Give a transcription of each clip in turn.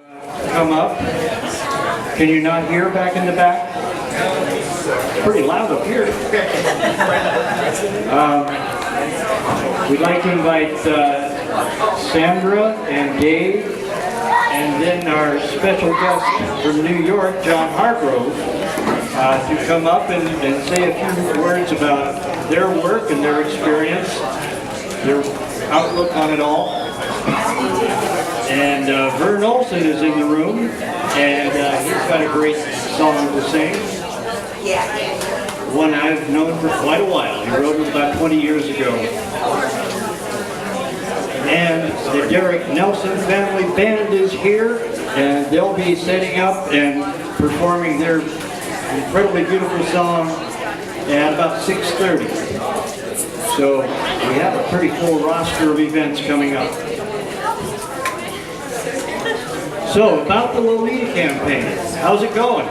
Come up. Can you not hear back in the back? It's pretty loud up here. We'd like to invite Sandra and Dave, and then our special guest from New York, John Hargrove, to come up and say a few words about their work and their experience, their outlook on it all. And Vern Olson is in the room, and he's got a great song to sing. One I've known for quite a while. He wrote it about 20 years ago. And the Derek Nelson Family Band is here, and they'll be setting up and performing their incredibly beautiful song at about 6:30. So we have a pretty full roster of events coming up. So, about the Lolita campaign, how's it going?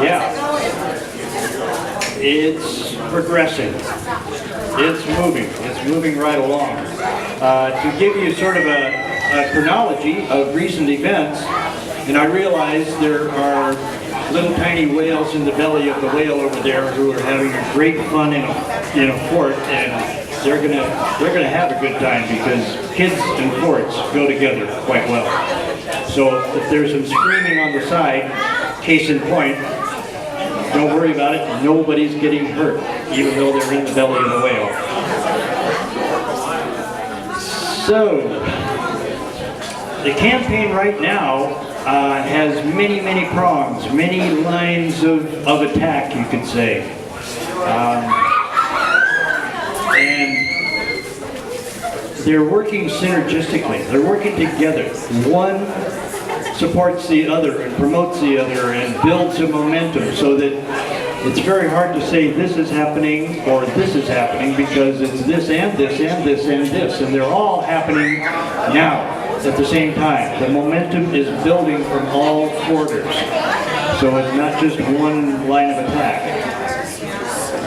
Yeah. It's progressing. It's moving right along. To give you sort of a chronology of recent events, and I realize there are little tiny whales in the belly of the whale over there who are having great fun in a fort, and they're gonna have a good time because kids and forts go together quite well. So if there's some screaming on the side, case in point, don't worry about it. Nobody's getting hurt, even though they're in the belly of the whale. So the campaign right now has many prongs, many lines of attack, you could say. And they're working synergistically. They're working together. One supports the other and promotes the other and builds a momentum so that it's very hard to say this is happening or this is happening because it's this and this and this and this, and they're all happening now at the same time. The momentum is building from all quarters. So it's not just one line of attack.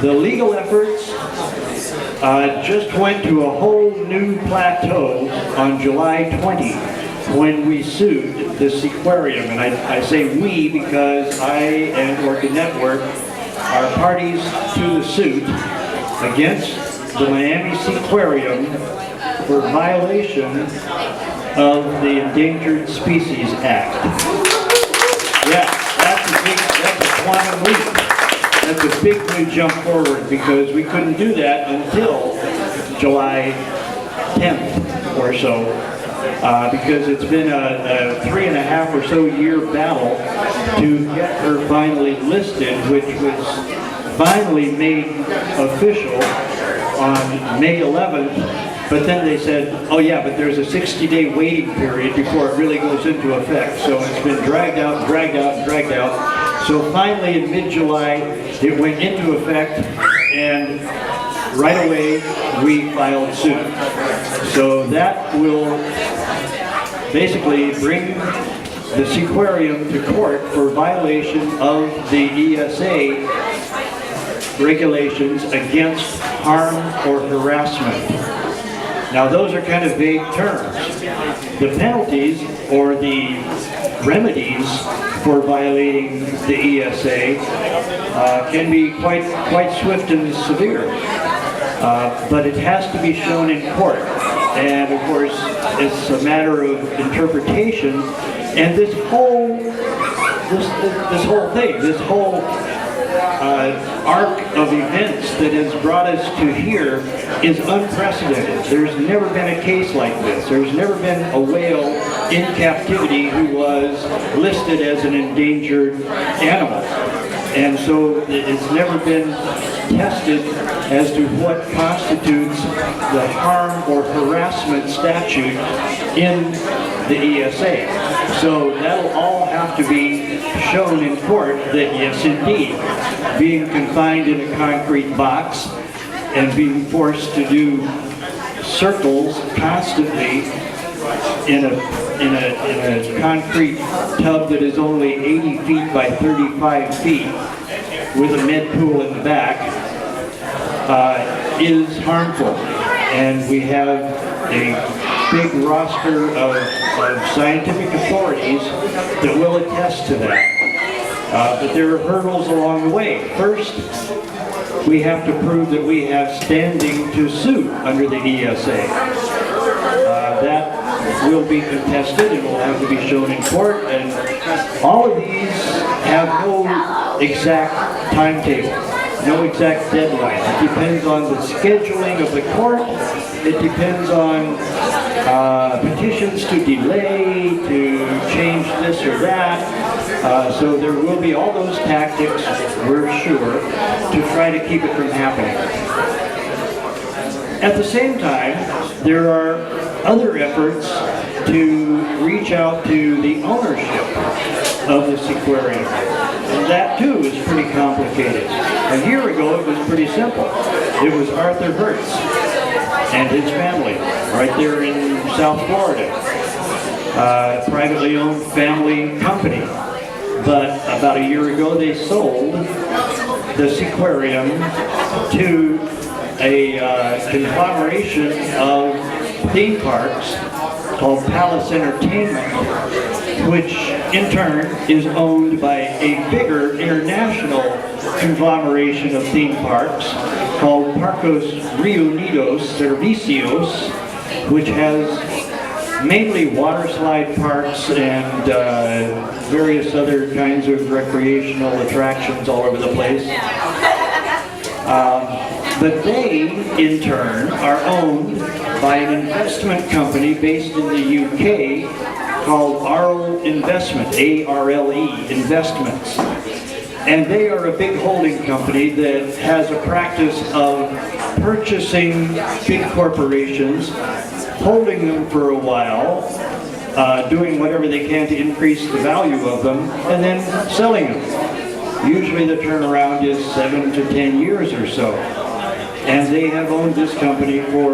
The legal efforts just went to a whole new plateau on July 20 when we sued the Seaquarium. And I say we because I and Orca Network are parties to the suit against the Miami Seaquarium for violation of the Endangered Species Act. Yeah, that's a quantum leap. That's a big new jump forward because we couldn't do that until July 10th or so because it's been a 3.5 or so year battle to get her finally listed, which was finally made official on May 11th, but then they said, oh yeah, but there's a 60-day waiting period before it really goes into effect. So it's been dragged out. So finally in mid-July, it went into effect, and right away we filed suit. So that will basically bring the Seaquarium to court for violation of the ESA regulations against harm or harassment. Now those are kind of vague terms. The penalties or the remedies for violating the ESA can be quite swift and severe, but it has to be shown in court. And of course, it's a matter of interpretation. And this whole arc of events that has brought us to here is unprecedented. There's never been a case like this. There's never been a whale in captivity who was listed as an endangered animal. And so it's never been tested as to what constitutes the harm or harassment statute in the ESA. So that'll all have to be shown in court that yes, indeed, being confined in a concrete box and being forced to do circles constantly in a concrete tub that is only 80 feet by 35 feet with a med pool in the back is harmful. And we have a big roster of scientific authorities that will attest to that. But there are hurdles along the way. First, we have to prove that we have standing to sue under the ESA. That will be contested and will have to be shown in court, and all of these have no exact timetable, no exact deadline. It depends on the scheduling of the court. It depends on petitions to delay, to change this or that. So there will be all those tactics, we're sure, to try to keep it from happening. At the same time, there are other efforts to reach out to the ownership of this aquarium. And that too is pretty complicated. A year ago it was pretty simple. It was Arthur Hertz and his family right there in South Florida. Privately owned family company. But about a year ago they sold this aquarium to a conglomeration of theme parks called Palace Entertainment, which in turn is owned by a bigger international conglomeration of theme parks called Parcos Reunidos Servicios, which has mainly water slide parks and various other kinds of recreational attractions all over the place. But they, in turn, are owned by an investment company based in the UK called Arle Investment, A-R-L-E, Investments. And they are a big holding company that has a practice of purchasing big corporations, holding them for a while, doing whatever they can to increase the value of them, and then selling them. Usually the turnaround is 7 to 10 years or so. And they have owned this company for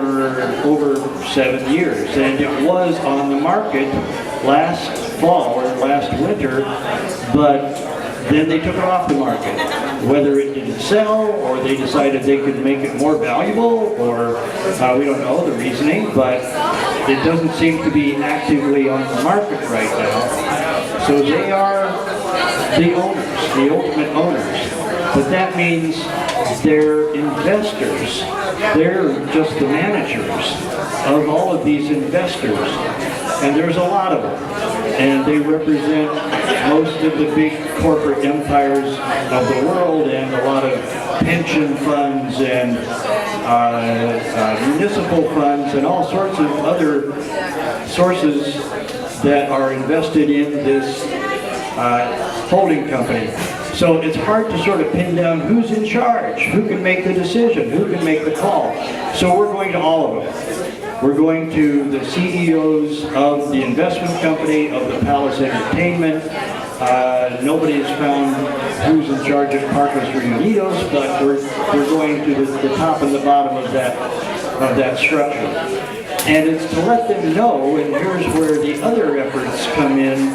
over 7 years. And it was on the market last fall or last winter, but then they took it off the market. Whether it didn't sell, or they decided they could make it more valuable, or we don't know the reasoning, but it doesn't seem to be actively on the market right now. So they are the owners, the ultimate owners. But that means they're investors. They're just the managers of all of these investors. And there's a lot of them. And they represent most of the big corporate empires of the world, and a lot of pension funds and municipal funds and all sorts of other sources that are invested in this holding company. So it's hard to sort of pin down who's in charge, who can make the decision, who can make the call. So we're going to all of them. We're going to the CEOs of the investment company, of the Palace Entertainment. Nobody has found who's in charge of Parcos Reunidos, but we're going to the top and the bottom of that structure. And it's to let them know, and here's where the other efforts come in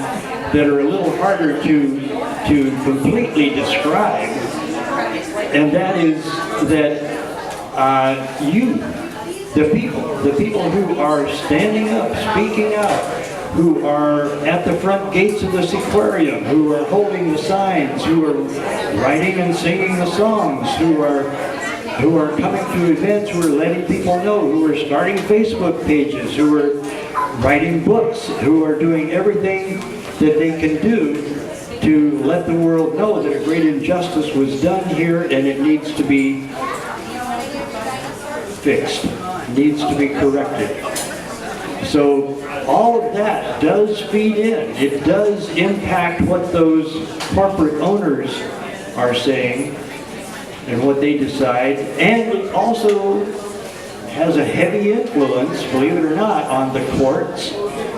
that are a little harder to completely describe, and that is that the people who are standing up, speaking out, who are at the front gates of this aquarium, who are holding the signs, who are writing and singing the songs, who are coming to events, who are letting people know, who are starting Facebook pages, who are writing books, who are doing everything that they can do to let the world know that a great injustice was done here, and it needs to be fixed, needs to be corrected. So all of that does feed in. It does impact what those corporate owners are saying and what they decide, and it also has a heavy influence, believe it or not, on the courts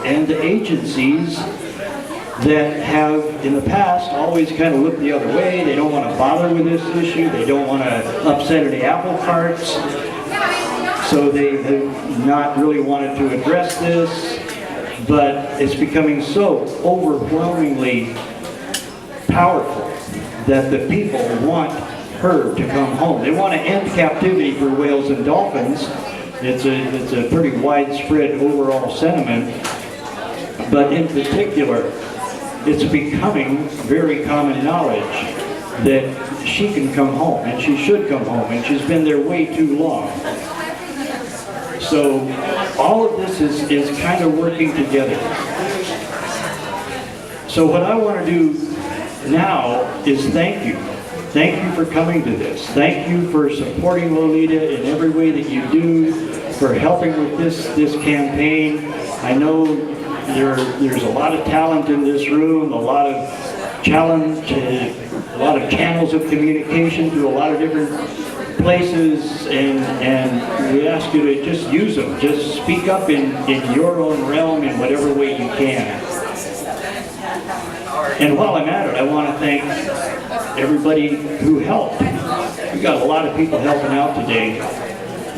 and the agencies that have in the past always kind of looked the other way. They don't want to bother with this issue. They don't want to upset any apple carts. So they have not really wanted to address this, but it's becoming so overwhelmingly powerful that the people want her to come home. They want to end captivity for whales and dolphins, It's a pretty widespread overall sentiment, but in particular, it's becoming very common knowledge that she can come home, and she should come home, and she's been there way too long. So all of this is kind of working together. So what I want to do now is thank you. Thank you for coming to this. Thank you for supporting Lolita in every way that you do, for helping with this campaign. I know there's a lot of talent in this room, a lot of challenge, a lot of channels of communication to a lot of different places, and we ask you to just use them. Just speak up in your own realm in whatever way you can. And while I'm at it, I want to thank everybody who helped. We got a lot of people helping out today.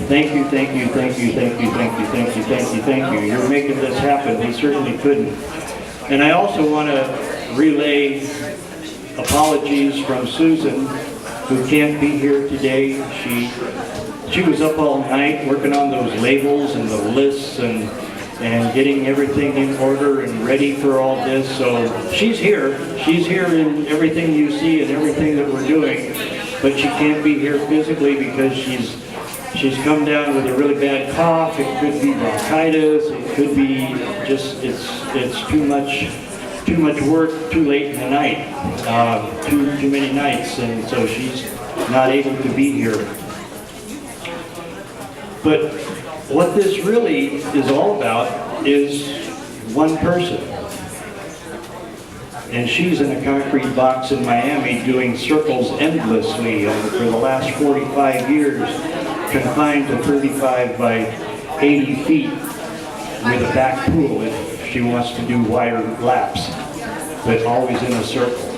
Thank you, thank you, thank you, thank you, thank you, thank you, thank you, thank you. You're making this happen. We certainly couldn't. And I also want to relay apologies from Susan, who can't be here today. She was up all night working on those labels and the lists and getting everything in order and ready for all this. So she's here. She's here in everything you see and everything that we're doing, but she can't be here physically because she's come down with a really bad cough. It could be bronchitis. It could be just it's too much work too late in the night, too many nights, and so she's not able to be here. But what this really is all about is one person. And she's in a concrete box in Miami doing circles endlessly for the last 45 years, confined to 35 by 80 feet with a back pool if she wants to do wire laps, but always in a circle.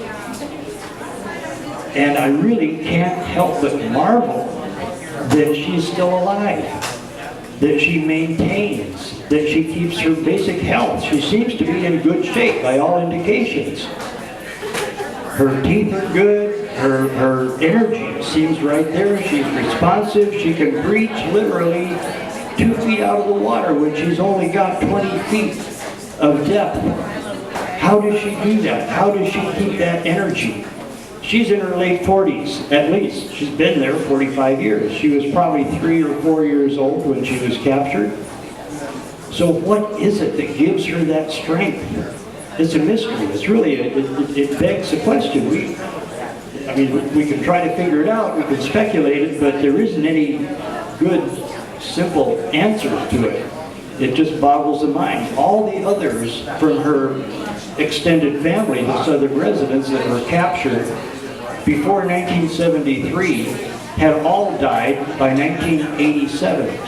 And I really can't help but marvel that she's still alive, that she maintains, that she keeps her basic health. She seems to be in good shape by all indications. Her teeth are good, her energy seems right there, she's responsive, she can breach literally 2 feet out of the water when she's only got 20 feet of depth. How does she do that? How does she keep that energy? She's in her late 40s, at least. She's been there 45 years. She was probably 3 or 4 years old when she was captured. So what is it that gives her that strength? It's a mystery. It's really, it begs the question. We can try to figure it out, we can speculate it, but there isn't any good, simple answer to it. It just boggles the mind. All the others from her extended family, the southern residents that were captured before 1973, had all died by 1987.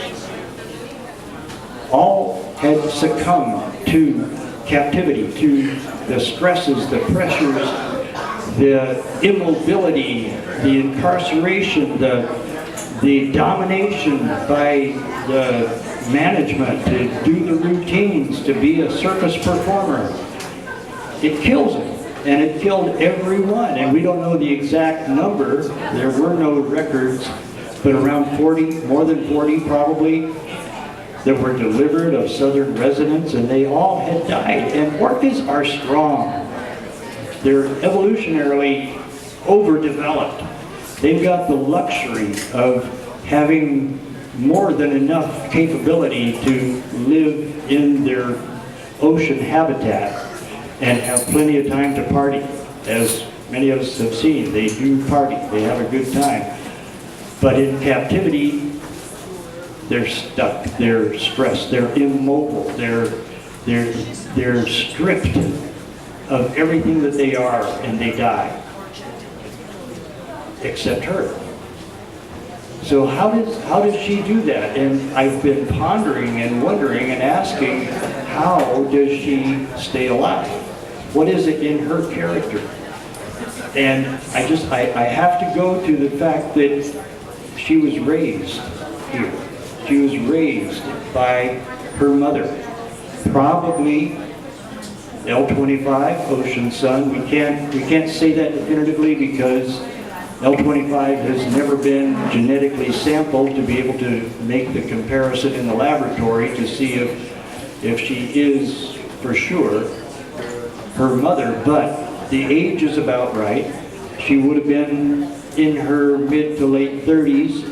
All had succumbed to captivity, to the stresses, the pressures, the immobility, the incarceration, the domination by the management to do the routines, to be a circus performer. It kills them, and it killed everyone. And we don't know the exact number. There were no records, but around 40, more than 40 probably, that were delivered of southern residents, and they all had died. And orcas are strong. They're evolutionarily overdeveloped. They've got the luxury of having more than enough capability to live in their ocean habitat and have plenty of time to party. As many of us have seen, they do party, they have a good time. But in captivity, they're stuck, they're stressed, they're immobile, they're stripped of everything that they are, and they die. Except her. So how does she do that? And I've been pondering and wondering and asking, how does she stay alive? What is it in her character? And I have to go to the fact that she was raised here. She was raised by her mother. Probably L25, Ocean Sun. We can't say that definitively because L25 has never been genetically sampled to be able to make the comparison in the laboratory to see if she is for sure her mother, but the age is about right. She would have been in her mid to late 30s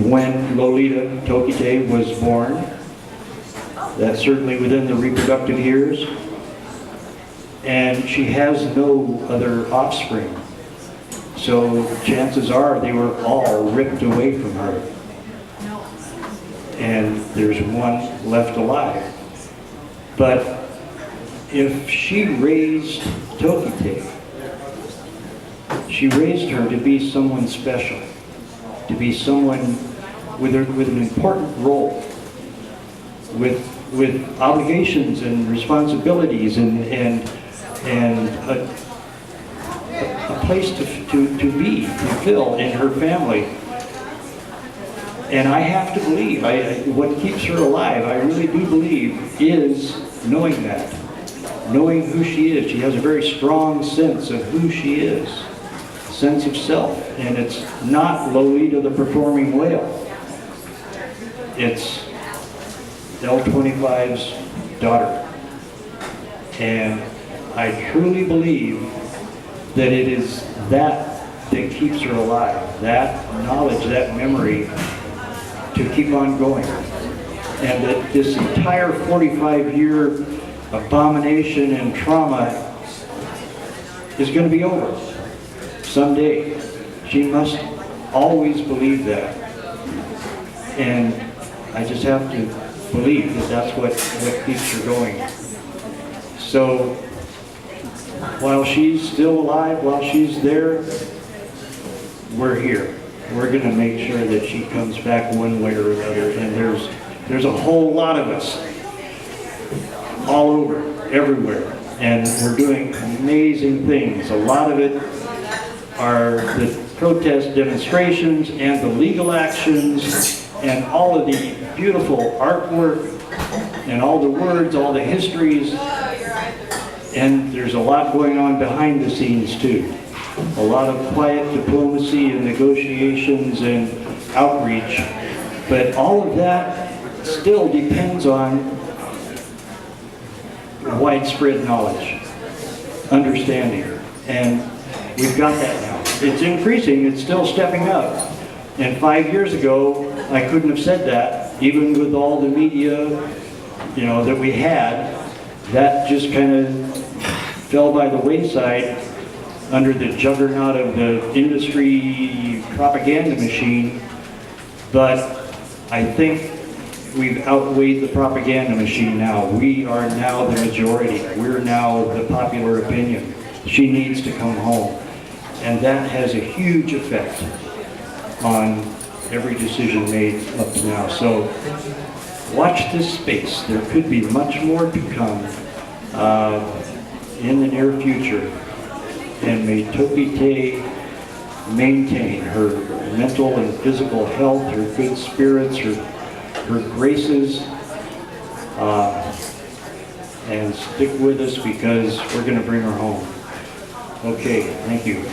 when Lolita Tokite was born. That's certainly within the reproductive years. And she has no other offspring. So chances are they were all ripped away from her. And there's one left alive. But if she raised Tokite, she raised her to be someone special, to be someone with an important role, with obligations and responsibilities and a place to be, to fill in her family. And I have to believe, what keeps her alive, I really do believe, is knowing that. Knowing who she is. She has a very strong sense of who she is. Sense of self. And it's not Lolita the performing whale. It's L25's daughter. And I truly believe that it is that keeps her alive. That knowledge, that memory to keep on going. And that this entire 45-year abomination and trauma is going to be over someday. She must always believe that. And I just have to believe that that's what keeps her going. So while she's still alive, while she's there, we're here. We're going to make sure that she comes back one way or another. And there's a whole lot of us all over, everywhere. And we're doing amazing things. A lot of it are the protest demonstrations and the legal actions and all of the beautiful artwork and all the words, all the histories. And there's a lot going on behind the scenes too. A lot of quiet diplomacy and negotiations and outreach. But all of that still depends on widespread knowledge, understanding. And we've got that now. It's increasing, it's still stepping up. And 5 years ago, I couldn't have said that, even with all the media, that we had. That just kind of fell by the wayside under the juggernaut of the industry propaganda machine. But I think we've outweighed the propaganda machine now. We are now the majority. We're now the popular opinion. She needs to come home. And that has a huge effect on every decision made up to now. So watch this space. There could be much more to come in the near future. And may Tokite maintain her mental and physical health, her good spirits, her graces, and stick with us because we're going to bring her home. Okay, thank you.